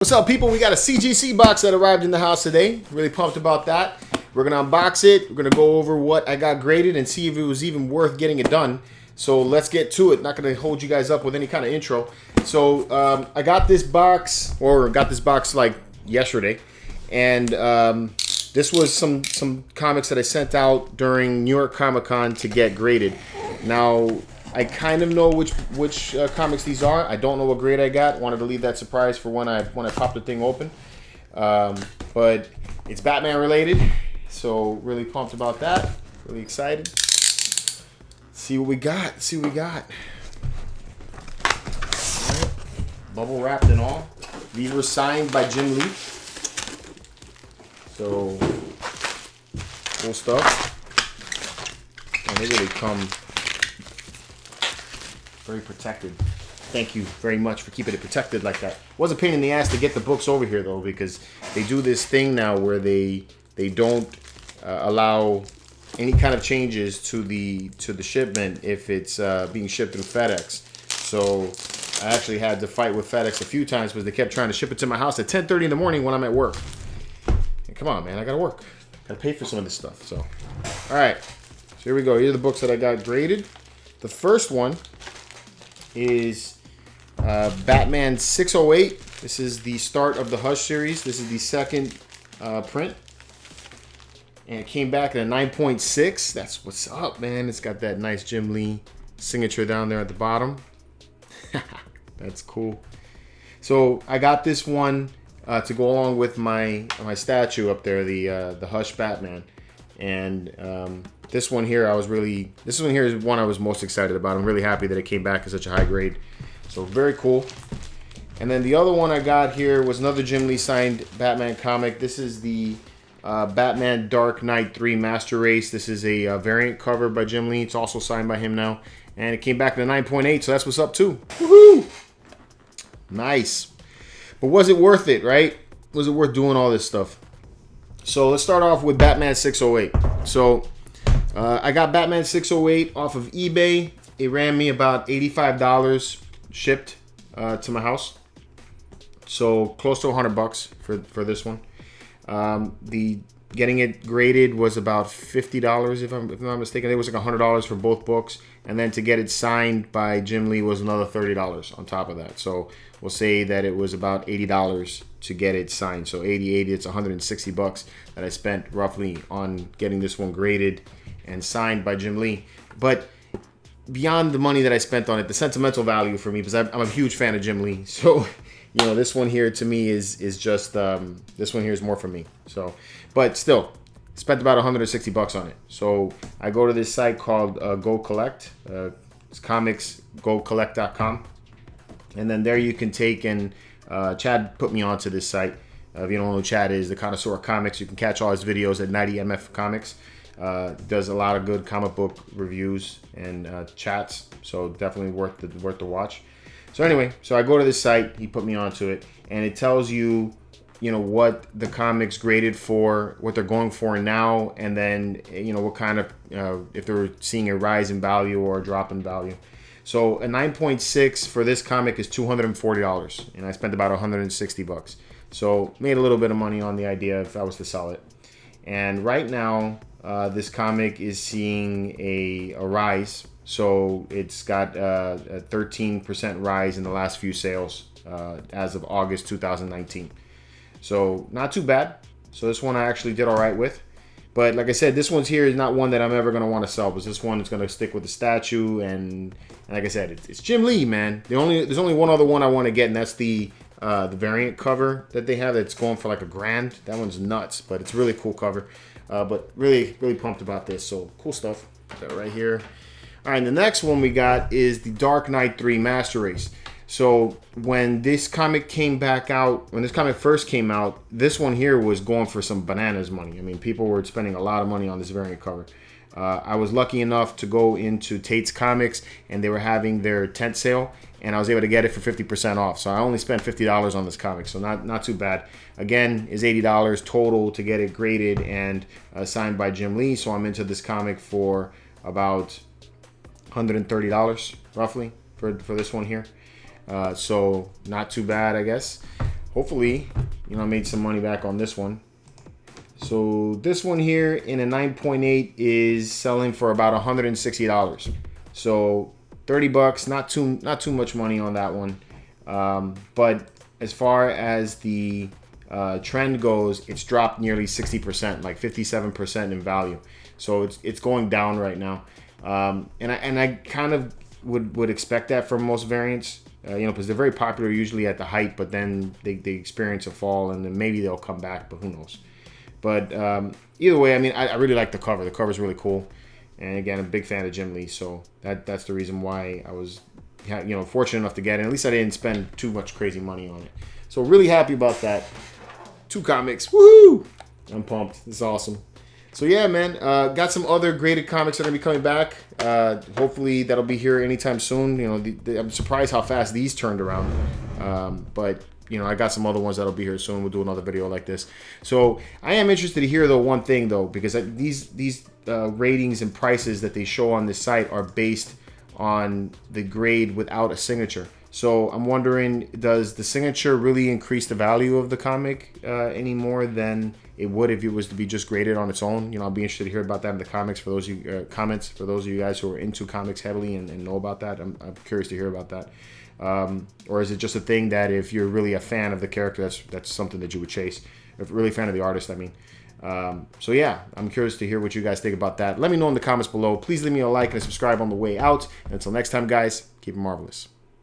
What's up, people? We got a CGC box that arrived in the house today. Really pumped about that. We're going to unbox it. We're going to go over what I got graded and see if it was even worth getting it done. So let's get to it. Not going to hold you guys up with any kind of intro. So I got this box, like yesterday. And this was some comics that I sent out during New York Comic Con to get graded. Now, I kind of know which comics these are. I don't know what grade I got. Wanted to leave that surprise for when I pop the thing open. But it's Batman related, so really pumped about that. Really excited. See what we got. All right. Bubble wrapped and all. These were signed by Jim Lee. So cool stuff. And they really come very protected. Thank you very much for keeping it protected like that. It was a pain in the ass to get the books over here though, because they do this thing now where they don't allow any kind of changes to the shipment if it's being shipped through FedEx. So I actually had to fight with FedEx a few times because they kept trying to ship it to my house at 10:30 in the morning when I'm at work. And come on, man, I gotta work. Gotta pay for some of this stuff. So, all right. So here we go. Here are the books that I got graded. The first one is Batman 608. This is the start of the Hush series. This is the second print. And it came back at a 9.6. That's what's up, man. It's got that nice Jim Lee signature down there at the bottom. That's cool. So I got this one to go along with my statue up there, the Hush Batman. And this one here is one I was most excited about. I'm really happy that it came back at such a high grade. So very cool. And then the other one I got here was another Jim Lee signed Batman comic. This is the Batman Dark Knight 3 Master Race. This is a variant cover by Jim Lee. It's also signed by him now. And it came back at a 9.8, so that's what's up too. Woohoo! Nice. But was it worth it, right? Was it worth doing all this stuff? So let's start off with Batman 608. So I got Batman 608 off of eBay. It ran me about $85 shipped to my house. So close to $100 for this one. The getting it graded was about $50 if I'm not mistaken. It was like $100 for both books, and then to get it signed by Jim Lee was another $30 on top of that. So we'll say that it was about $80 to get it signed. So 80, it's $160 that I spent roughly on getting this one graded and signed by Jim Lee. But beyond the money that I spent on it, the sentimental value for me, because I'm a huge fan of Jim Lee. So, you know, this one here to me is just, this one here is more for me. So, but still, spent about $160 on it. So I go to this site called Go Collect. It's comicsgocollect.com. And then there you can take and Chad put me onto this site. If you don't know who Chad is, the connoisseur of comics. You can catch all his videos at 90MF Comics. Does a lot of good comic book reviews and chats, so definitely worth the watch. So anyway, so I go to this site. He put me onto it, and it tells you, you know, what the comics graded for, what they're going for now, and then, you know, what kind of if they're seeing a rise in value or a drop in value. So a 9.6 for this comic is $240, and I spent about $160. So made a little bit of money on the idea if I was to sell it. And right now, this comic is seeing a rise. So it's got a 13% rise in the last few sales as of August 2019. So not too bad. So this one I actually did all right with. But like I said, this one's here is not one that I'm ever going to want to sell, because this one is going to stick with the statue. And like I said, it's Jim Lee, man. There's only one other one I want to get, and that's the variant cover that they have that's going for like $1,000. That one's nuts, but it's a really cool cover. But really pumped about this. So cool stuff. Put that right here. All right, the next one we got is the Dark Knight 3 Master Race. So when this comic came back out, when this comic first came out, this one here was going for some bananas money. I mean, people were spending a lot of money on this variant cover. I was lucky enough to go into Tate's Comics, and they were having their tent sale, and I was able to get it for 50% off. So I only spent $50 on this comic, so not too bad. Again, is $80 total to get it graded and signed by Jim Lee. So I'm into this comic for about $130 roughly for this one here. So not too bad, I guess. hopefully, you know, I made some money back on this one. So this one here in a 9.8 is selling for about $160. So 30 bucks, not too much money on that one. But as far as the trend goes, it's dropped nearly 60%, like 57% in value. So it's going down right now. And I kind of would expect that from most variants, you know, because they're very popular usually at the height, but then they experience a fall, and then maybe they'll come back, but who knows. But either way, I mean, I really like the cover. The cover's really cool. And again, I'm a big fan of Jim Lee, so that's the reason why I was, you know, fortunate enough to get it. At least I didn't spend too much crazy money on it. So really happy about that. 2 comics, woohoo! I'm pumped. It's awesome. So yeah, man, got some other graded comics that are gonna be coming back. Hopefully that'll be here anytime soon. You know, I'm surprised how fast these turned around. But you know, I got some other ones that'll be here soon. We'll do another video like this. So I am interested to hear though one thing though, because these ratings and prices that they show on this site are based on the grade without a signature. So I'm wondering, does the signature really increase the value of the comic any more than it would if it was to be just graded on its own? You know, I'll be interested to hear about that in the comics for those of you, comments for those of you guys who are into comics heavily and know about that. I'm curious to hear about that. Or is it just a thing that if you're really a fan of the character, that's something that you would chase? If you're really a fan of the artist, I mean. So yeah, I'm curious to hear what you guys think about that. Let me know in the comments below. Please leave me a like and a subscribe on the way out. And until next time, guys, keep it marvelous.